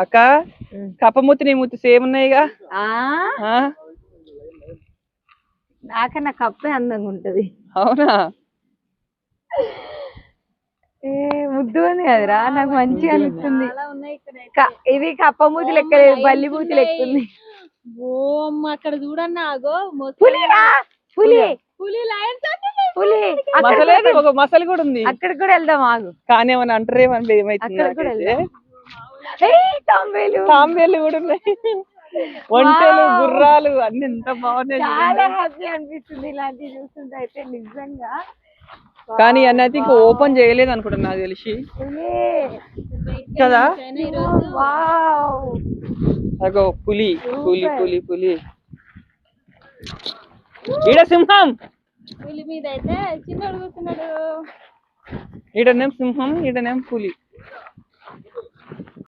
అక్క కప్పమూతి నీ మూతి సేమ్ ఉన్నాయిగా. నాకన్నా కప్పే అందంగా ఉంటది. అవునా? ముద్దు ఉంది కదరా, నాకు మంచిగా అనిపిస్తుంది. ఇది కప్ప మూతి లెక్క లేదు, బల్లి మూతి లెక్క ఉంది. ఓ అమ్మ అక్కడ చూడన్నా, ఆగో పులి పులి పులి ఒక మసలి కూడా ఉంది. అక్కడ కూడా వెళ్దాం ఆగు. కానీ ఏమన్నా అంటారేమని ఏమైతుంది. తాంబేలు కూడా ఉన్నాయి, ఒంటెలు గుర్రాలు అన్ని ఎంత బాగున్నాయి. చాలా హ్యాపీ అనిపిస్తుంది ఇలాంటివి చూస్తుంటే అయితే నిజంగా. కానీ అన్నది ఇంకా ఓపెన్ చేయలేదు అనుకుంటున్నా నాకు తెలిసి కదా. అగో పులి పులి పులి పులి. ఈడ సింహం, పులి మీద అయితే చిన్నోడు కూర్చున్నాడు. ఈడనేం సింహం, ఈడనేం పులి.